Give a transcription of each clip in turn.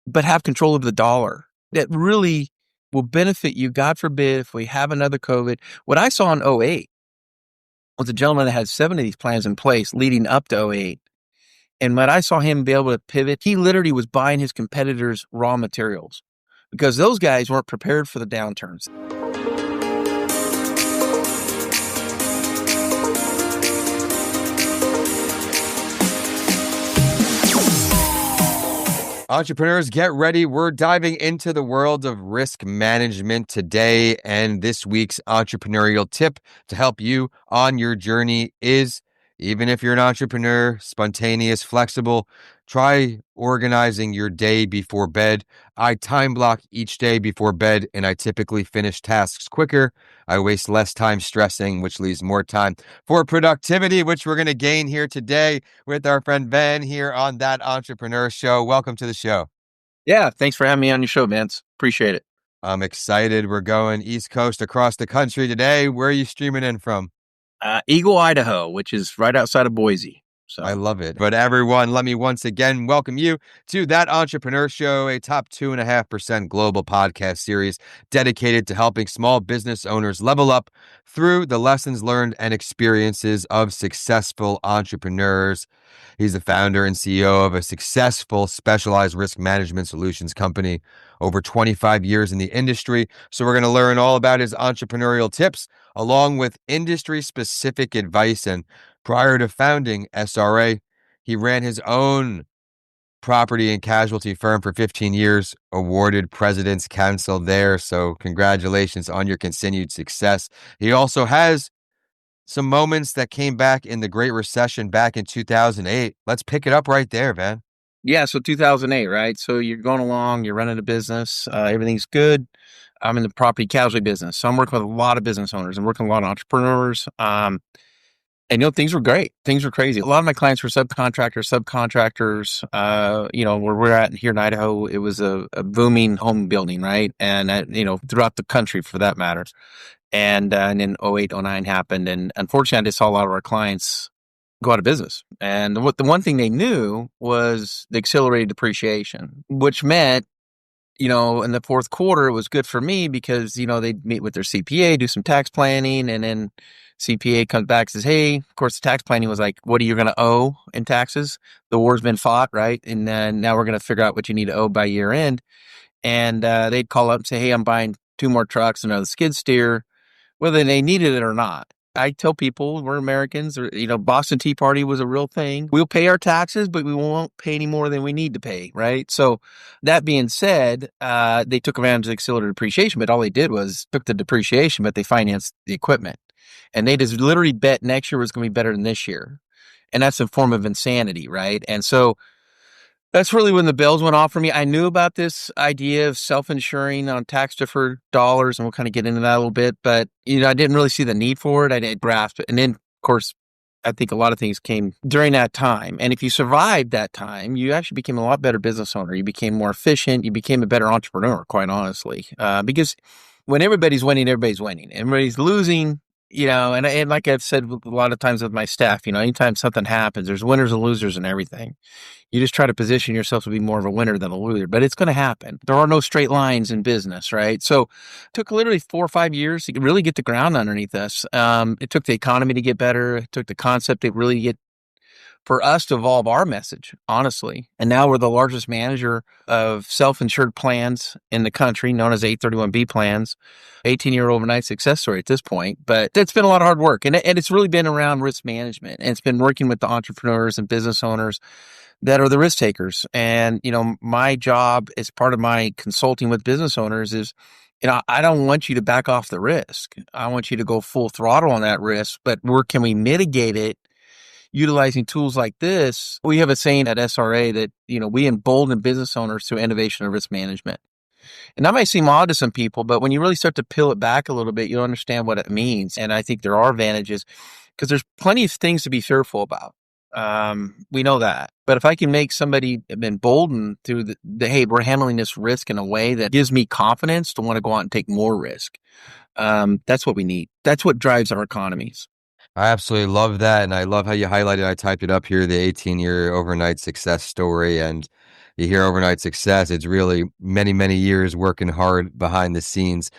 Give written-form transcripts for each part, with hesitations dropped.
but have control of the dollar that really will benefit you. God forbid if we have another COVID. What I saw in '08 was a gentleman that had 7 of these plans in place leading up to '08. And when I saw him be able to pivot, he literally was buying his competitors' raw materials because those guys weren't prepared for the downturns. Entrepreneurs, get ready. We're diving into the world of risk management today. And this week's entrepreneurial tip to help you on your journey is, even if you're an entrepreneur, spontaneous, flexible, try organizing your day before bed. I time block each day before bed, and I typically finish tasks quicker. I waste less time stressing, which leaves more time for productivity, which we're going to gain here today with our friend Ben here on That Entrepreneur Show. Welcome to the show. Yeah, thanks for having me on your show, Vince. Appreciate it. I'm excited. We're going East Coast across the country today. Where are you streaming in from? Eagle, Idaho, which is right outside of Boise. So I love it. But everyone, let me once again welcome you to That Entrepreneur Show, a top 2.5% global podcast series dedicated to helping small business owners level up through the lessons learned and experiences of successful entrepreneurs. He's the founder and CEO of a successful specialized risk management solutions company, over 25 years in the industry. So we're going to learn all about his entrepreneurial tips, along with industry-specific advice. And prior to founding SRA, he ran his own property and casualty firm for 15 years, awarded President's Council there. So congratulations on your continued success. He also has some moments that came back in the Great Recession back in 2008. Let's pick it up right there, man. yeah, so 2008, right? So you're going along, you're running a business, everything's good. I'm in the property casualty business, so I'm working with a lot of business owners and working with a lot of entrepreneurs. And things were great. Things were crazy. A lot of my clients were subcontractors. Where we're at here in Idaho, it was a booming home building, right? And throughout the country for that matter. And then '08, '09 happened, and unfortunately, I just saw a lot of our clients go out of business. And the one thing they knew was the accelerated depreciation, which meant, in the fourth quarter, it was good for me because, they'd meet with their CPA, do some tax planning, and then CPA comes back and says, hey, of course, the tax planning was like, what are you going to owe in taxes? The war's been fought, right? And then now we're going to figure out what you need to owe by year end. And they'd call up and say, hey, I'm buying 2 more trucks, another skid steer, whether they needed it or not. I tell people we're Americans, or, Boston Tea Party was a real thing. We'll pay our taxes, but we won't pay any more than we need to pay, right? So that being said, they took advantage of accelerated depreciation, but all they did was took the depreciation, but they financed the equipment. And they just literally bet next year was going to be better than this year. And that's a form of insanity, right? And so that's really when the bells went off for me. I knew about this idea of self-insuring on tax-deferred dollars, and we'll kind of get into that a little bit. But, I didn't really see the need for it. I didn't grasp it. And then, of course, I think a lot of things came during that time. And if you survived that time, you actually became a lot better business owner. You became more efficient. You became a better entrepreneur, quite honestly. Because when everybody's winning, everybody's winning. Everybody's losing. And like I've said a lot of times with my staff, anytime something happens, there's winners and losers and everything. You just try to position yourself to be more of a winner than a loser, but it's going to happen. There are no straight lines in business, right? So it took literally 4 or 5 years to really get the ground underneath us. It took the economy to get better. It took the concept to really get for us to evolve our message, honestly. And now we're the largest manager of self-insured plans in the country, known as 831B plans, 18-year overnight success story at this point. But it's been a lot of hard work. And it's really been around risk management. And it's been working with the entrepreneurs and business owners that are the risk takers. And, my job as part of my consulting with business owners is, I don't want you to back off the risk. I want you to go full throttle on that risk, but where can we mitigate it? Utilizing tools like this. We have a saying at SRA that, we embolden business owners through innovation and risk management. And that might seem odd to some people, but when you really start to peel it back a little bit, you'll understand what it means. And I think there are advantages because there's plenty of things to be fearful about. We know that. But if I can make somebody emboldened through hey, we're handling this risk in a way that gives me confidence to want to go out and take more risk. That's what we need. That's what drives our economies. I absolutely love that. And I love how you highlighted, I typed it up here, the 18-year overnight success story. And, you hear overnight success. It's really many, many years working hard behind the scenes.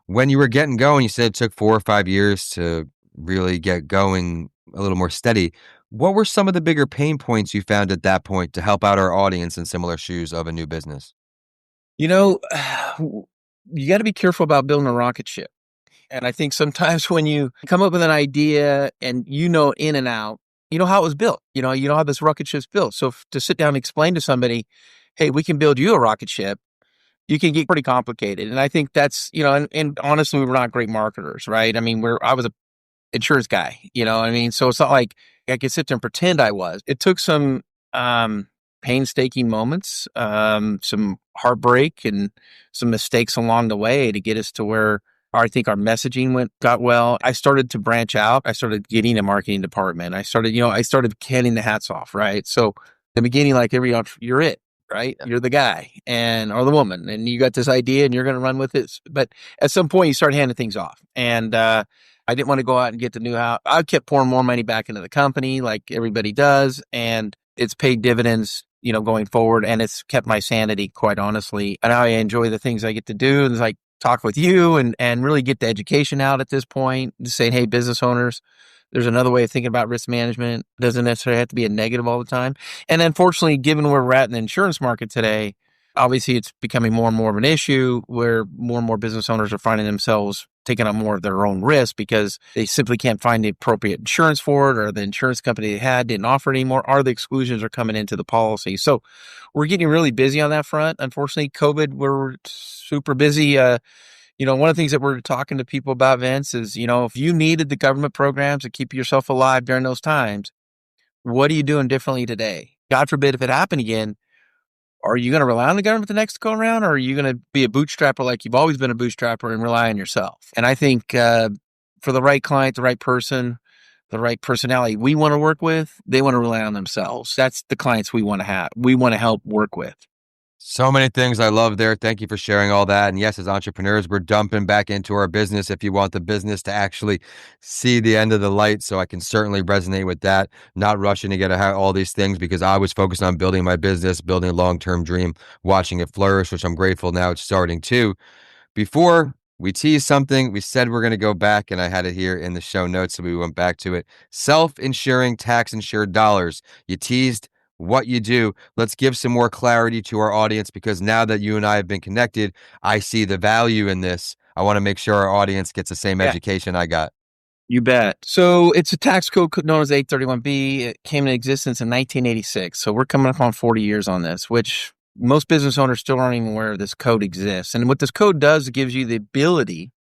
When you were getting going, you said it took 4 or 5 years to really get going a little more steady. What were some of the bigger pain points you found at that point to help out our audience in similar shoes of a new business? You know, you got to be careful about building a rocket ship. And I think sometimes when you come up with an idea and you know in and out, you know how it was built. You know how this rocket ship's built. So to sit down and explain to somebody, hey, we can build you a rocket ship, you can get pretty complicated. And I think that's, and honestly, we're not great marketers, right? I mean, I was a insurance guy, you know what I mean? So it's not like I could sit there and pretend I was. It took some painstaking moments, some heartbreak and some mistakes along the way to get us to where I think our messaging got well. I started to branch out. I started getting a marketing department. I started getting the hats off, right? So the beginning, like you're it, right? You're the guy or the woman, and you got this idea and you're going to run with it. But at some point you start handing things off. And, I didn't want to go out and get the new house. I kept pouring more money back into the company like everybody does. And it's paid dividends, going forward. And it's kept my sanity, quite honestly. And I enjoy the things I get to do. And it's like talk with you and really get the education out at this point, just saying, hey, business owners, there's another way of thinking about risk management. It doesn't necessarily have to be a negative all the time. And unfortunately, given where we're at in the insurance market today, obviously it's becoming more and more of an issue where more and more business owners are finding themselves taking on more of their own risk because they simply can't find the appropriate insurance for it, or the insurance company they had didn't offer it anymore, or the exclusions are coming into the policy. So we're getting really busy on that front. Unfortunately, COVID, we're super busy. One of the things that we're talking to people about, Vince, is, if you needed the government programs to keep yourself alive during those times, what are you doing differently today? God forbid if it happened again, are you going to rely on the government the next go around, or are you going to be a bootstrapper like you've always been a bootstrapper and rely on yourself? And I think for the right client, the right person, the right personality we want to work with, they want to rely on themselves. That's the clients we want to have. We want to help work with. So many things I love there. Thank you for sharing all that. And yes, as entrepreneurs, we're dumping back into our business if you want the business to actually see the end of the light. So I can certainly resonate with that. Not rushing to get all these things because I was focused on building my business, building a long-term dream, watching it flourish, which I'm grateful now it's starting to. Before we teased something, we said we're going to go back, and I had it here in the show notes, so we went back to it. Self-insuring tax-insured dollars. You teased what you do. Let's give some more clarity to our audience, because now that you and I have been connected, I see the value in this. I want to make sure our audience gets the same education I got. You bet. So it's a tax code known as 831B. It came into existence in 1986. So we're coming up on 40 years on this, which most business owners still aren't even aware this code exists. And what this code does, it gives you the ability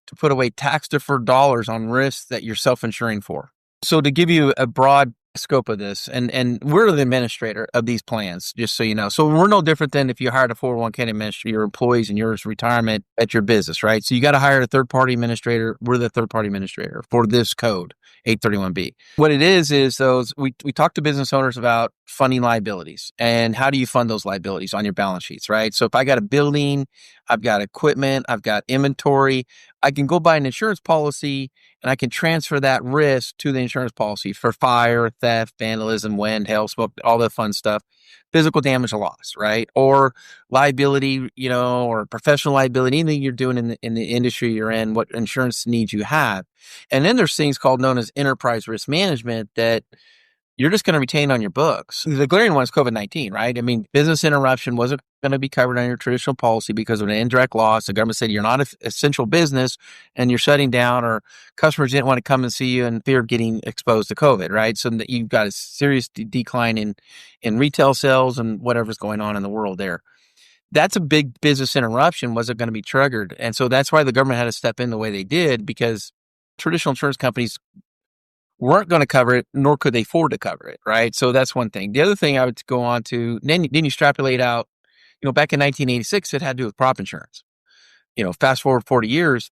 to put away tax-deferred dollars on risks that you're self-insuring for. So to give you a broad scope of this, and we're the administrator of these plans, just so you know. So we're no different than if you hired a 401k administrator, your employees and yours retirement at your business, right? So you got to hire a third-party administrator. We're the third-party administrator for this code, 831B. What it is those we talk to business owners about funding liabilities and how do you fund those liabilities on your balance sheets, right? So if I got a building, I've got equipment, I've got inventory, I can go buy an insurance policy and I can transfer that risk to the insurance policy for fire, theft, vandalism, wind, hail, smoke, all the fun stuff, physical damage or loss, right? Or liability, or professional liability, anything you're doing in the industry you're in, what insurance needs you have. And then there's things known as enterprise risk management that you're just going to retain on your books. The glaring one is COVID-19, right? I mean, business interruption wasn't going to be covered on your traditional policy because of an indirect loss. The government said you're not an essential business and you're shutting down, or customers didn't want to come and see you in fear of getting exposed to COVID, right? So that you've got a serious decline in retail sales and whatever's going on in the world there. That's a big business interruption wasn't going to be triggered. And so that's why the government had to step in the way they did, because traditional insurance companies weren't going to cover it, nor could they afford to cover it, right? So that's one thing. The other thing I would go on to, then you extrapolate out, back in 1986, it had to do with crop insurance. Fast forward 40 years,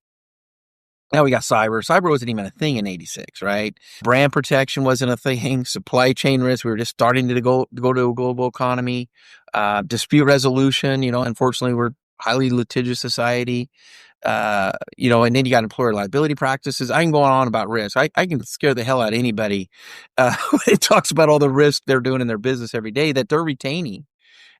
now we got cyber. Cyber wasn't even a thing in 86, right? Brand protection wasn't a thing. Supply chain risk, we were just starting to go to a global economy. Dispute resolution, unfortunately, we're a highly litigious society. And then you got employer liability practices. I can go on about risk. I can scare the hell out of anybody. It talks about all the risk they're doing in their business every day that they're retaining.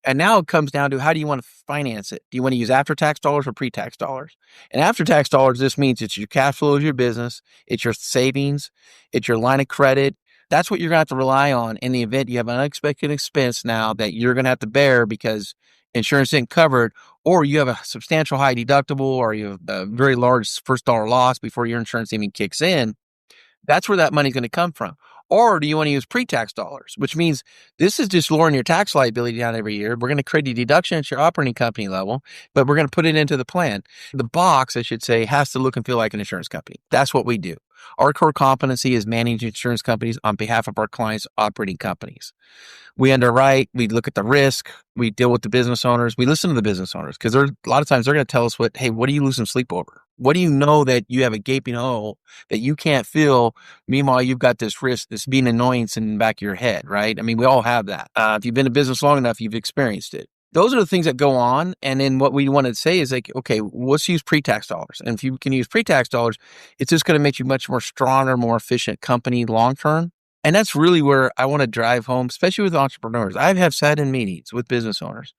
And now it comes down to how do you want to finance it? Do you want to use after-tax dollars or pre-tax dollars? And after-tax dollars, this means it's your cash flow of your business, it's your savings, it's your line of credit. That's what you're going to have to rely on in the event you have an unexpected expense now that you're going to have to bear because insurance isn't covered, or you have a substantial high deductible, or you have a very large first dollar loss before your insurance even kicks in. That's where that money's going to come from. Or do you want to use pre-tax dollars, which means this is just lowering your tax liability down every year. We're going to create a deduction at your operating company level, but we're going to put it into the plan. The box, I should say, has to look and feel like an insurance company. That's what we do. Our core competency is managing insurance companies on behalf of our clients' operating companies. We underwrite, we look at the risk, we deal with the business owners, we listen to the business owners because a lot of times they're going to tell us hey, what are you losing sleep over? What do you know that you have a gaping hole that you can't fill? Meanwhile, you've got this risk, this being annoyance in the back of your head, right? I mean, we all have that. If you've been in business long enough, you've experienced it. Those are the things that go on. And then what we want to say is like, okay, let's use pre-tax dollars. And if you can use pre-tax dollars, it's just going to make you much more stronger, more efficient company long-term. And that's really where I want to drive home, especially with entrepreneurs. I have sat in meetings with business owners,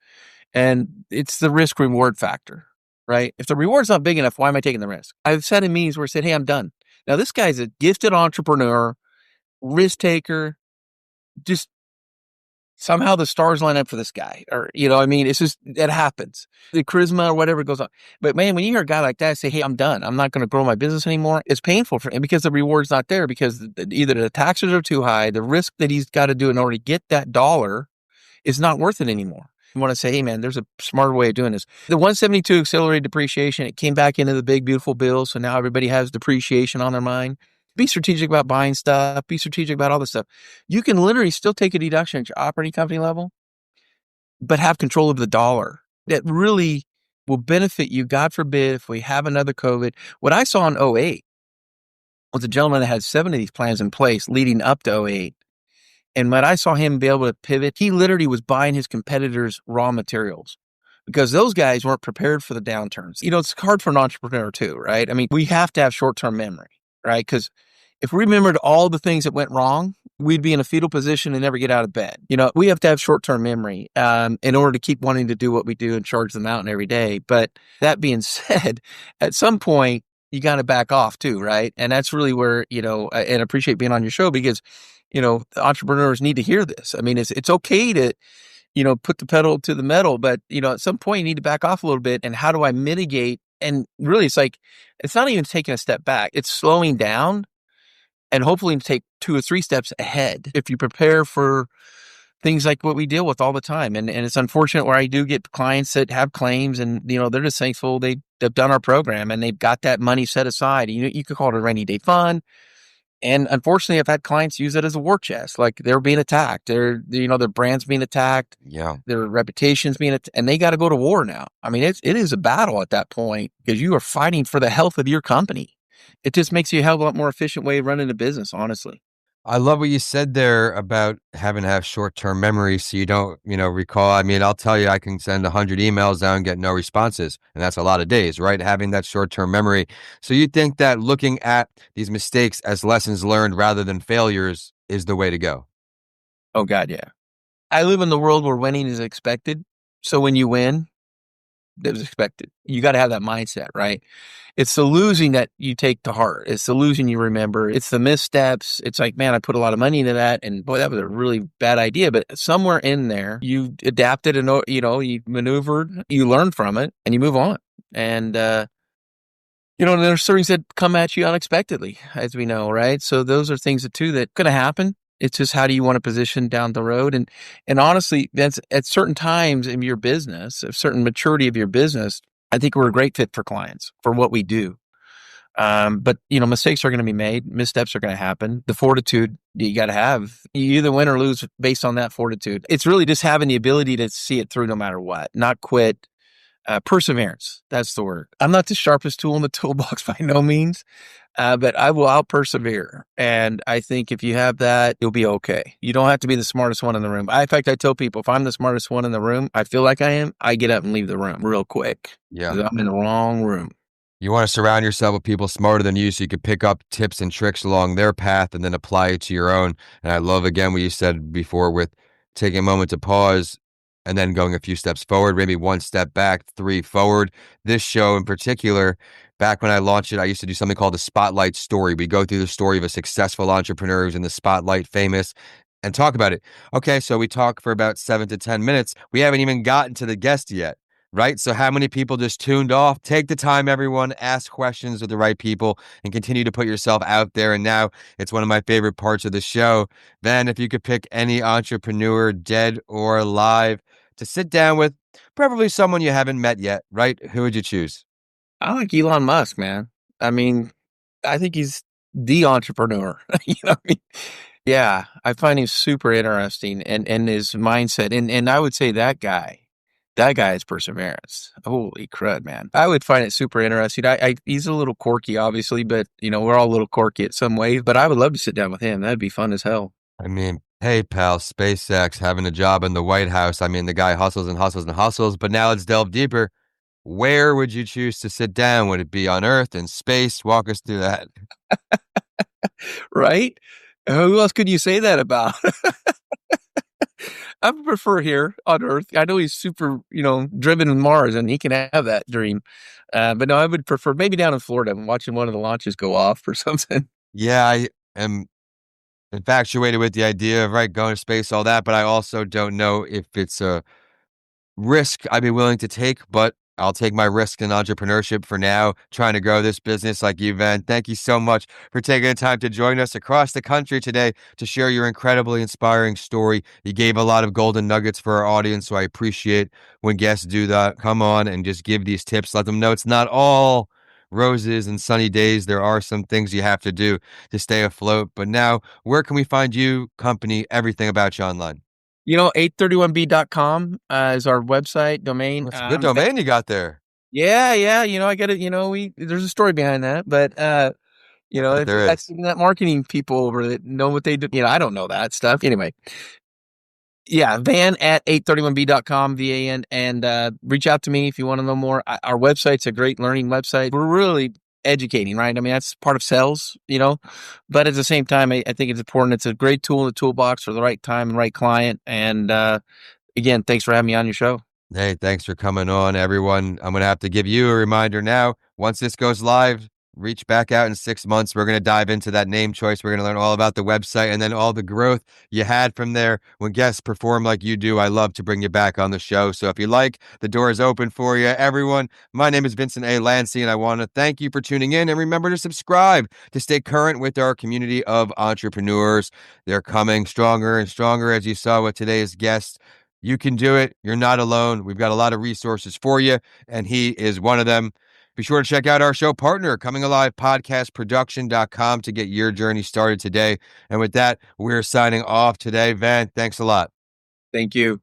and it's the risk reward factor, right? If the reward's not big enough, why am I taking the risk? I've sat in meetings where I said, hey, I'm done. Now, this guy's a gifted entrepreneur, risk taker, just somehow the stars line up for this guy. Or, I mean, it's just, it happens. The charisma or whatever goes on. But man, when you hear a guy like that say, hey, I'm done, I'm not going to grow my business anymore, it's painful for him because the reward's not there because either the taxes are too high, the risk that he's got to do in order to get that dollar is not worth it anymore. You want to say, hey, man, there's a smarter way of doing this. The 172 accelerated depreciation, it came back into the big, beautiful bill. So now everybody has depreciation on their mind. Be strategic about buying stuff. Be strategic about all this stuff. You can literally still take a deduction at your operating company level, but have control of the dollar. That really will benefit you, God forbid, if we have another COVID. What I saw in '08 was a gentleman that had 7 of these plans in place leading up to '08. And when I saw him be able to pivot, he literally was buying his competitors' raw materials because those guys weren't prepared for the downturns. It's hard for an entrepreneur too, right? I mean, we have to have short-term memory, right? Because if we remembered all the things that went wrong, we'd be in a fetal position and never get out of bed. We have to have short-term memory in order to keep wanting to do what we do and charge the mountain every day. But that being said, at some point, you got to back off too, right? And that's really where, and I appreciate being on your show because, the entrepreneurs need to hear this. I mean, it's okay to, put the pedal to the metal, but, at some point you need to back off a little bit. And how do I mitigate? And really, it's not even taking a step back. It's slowing down and hopefully take 2 or 3 steps ahead if you prepare for things like what we deal with all the time. And it's unfortunate where I do get clients that have claims and, they're just thankful they've done our program and they've got that money set aside. You could call it a rainy day fund. And unfortunately, I've had clients use it as a war chest, like they're being attacked. Their brand's being attacked. Yeah. Their reputation's being attacked, and they got to go to war now. I mean, it is a battle at that point because you are fighting for the health of your company. It just makes you a hell of a lot more efficient way of running a business, honestly. I love what you said there about having to have short-term memory so you don't, recall. I mean, I'll tell you, I can send 100 emails out and get no responses, and that's a lot of days, right? Having that short-term memory. So you think that looking at these mistakes as lessons learned rather than failures is the way to go? Oh, God, yeah. I live in the world where winning is expected. So when you win, that was expected. You got to have that mindset, right? It's the losing that you take to heart. It's the losing you remember. It's the missteps. It's like, man, I put a lot of money into that, and boy, that was a really bad idea. But somewhere in there, you adapted and you maneuvered, you learned from it, and you move on. And there's things that come at you unexpectedly, as we know, right? So those are things that going to happen. It's just how do you want to position down the road? And honestly, that's at certain times in your business, a certain maturity of your business, I think we're a great fit for clients for what we do. But mistakes are going to be made. Missteps are going to happen. The fortitude you got to have. You either win or lose based on that fortitude. It's really just having the ability to see it through no matter what, not quit. Perseverance. That's the word. I'm not the sharpest tool in the toolbox by no means. But I'll persevere. And I think if you have that, you'll be okay. You don't have to be the smartest one in the room. In fact, I tell people, if I'm the smartest one in the room, I feel like I am, I get up and leave the room real quick. Yeah. I'm in the wrong room. You want to surround yourself with people smarter than you so you can pick up tips and tricks along their path and then apply it to your own. And I love, again, what you said before with taking a moment to pause. and then going a few steps forward, maybe one step back, three forward. This show in particular, back when I launched it, I used to do something called the Spotlight Story. We go through the story of a successful entrepreneur who's in the spotlight, famous, and talk about it. Okay, so we talk for about 7 to 10 minutes. We haven't even gotten to the guest yet. Right. So, how many people just tuned off? Take the time, everyone, ask questions with the right people and continue to put yourself out there. And now it's one of my favorite parts of the show. Then, if you could pick any entrepreneur, dead or alive, to sit down with, preferably someone you haven't met yet, right? Who would you choose? I like Elon Musk, man. I mean, I think he's the entrepreneur. You know what I mean? Yeah, I find him super interesting and his mindset. And I would say that guy is perseverance. Holy crud, man. I would find it super interesting. He's a little quirky, obviously, but you know, we're all a little quirky at some ways, but I would love to sit down with him. That'd be fun as hell. I mean, PayPal, SpaceX, having a job in the White House. I mean, the guy hustles and hustles and hustles. But now let's delve deeper. Where would you choose to sit down? Would it be on Earth, in space? Walk us through that. Right? Who else could you say that about? I would prefer here on Earth. I know he's super, you know, driven in Mars and he can have that dream. But no, I would prefer maybe down in Florida watching one of the launches go off or something. Yeah, I am infatuated with the idea of, right, going to space, all that, but I also don't know if it's a risk I'd be willing to take, but I'll take my risk in entrepreneurship for now, trying to grow this business like you, Van. Thank you so much for taking the time to join us across the country today to share your incredibly inspiring story. You gave a lot of golden nuggets for our audience, so I appreciate when guests do that. Come on and just give these tips. Let them know it's not all roses and sunny days. There are some things you have to do to stay afloat. But now, where can we find you, company, everything about you online? You know, 831b.com is our website domain. That's a good domain you got there. Yeah, yeah. You know, I got it. You know, there's a story behind that, but you I know, bet there that's is. that marketing people over that know what they do. You know, I don't know that stuff. Anyway, yeah, van at 831b.com, VAN, and reach out to me if you want to know more. Our website's a great learning website. We're really educating, right? I mean, that's part of sales, you know, but at the same time, I think it's important. It's a great tool in the toolbox for the right time and right client. And again, thanks for having me on your show. Hey, thanks for coming on, everyone. I'm going to have to give you a reminder now. Once this goes live, reach back out in 6 months. We're going to dive into that name choice. We're going to learn all about the website and then all the growth you had from there. When guests perform like you do, I love to bring you back on the show. So if you like, the door is open for you. Everyone, my name is Vincent A. Lancey, and I want to thank you for tuning in. And remember to subscribe to stay current with our community of entrepreneurs. They're coming stronger and stronger, as you saw with today's guest. You can do it. You're not alone. We've got a lot of resources for you, and he is one of them. Be sure to check out our show partner, Coming Alive Podcast Production.com, to get your journey started today. And with that, we're signing off today. Van, thanks a lot. Thank you.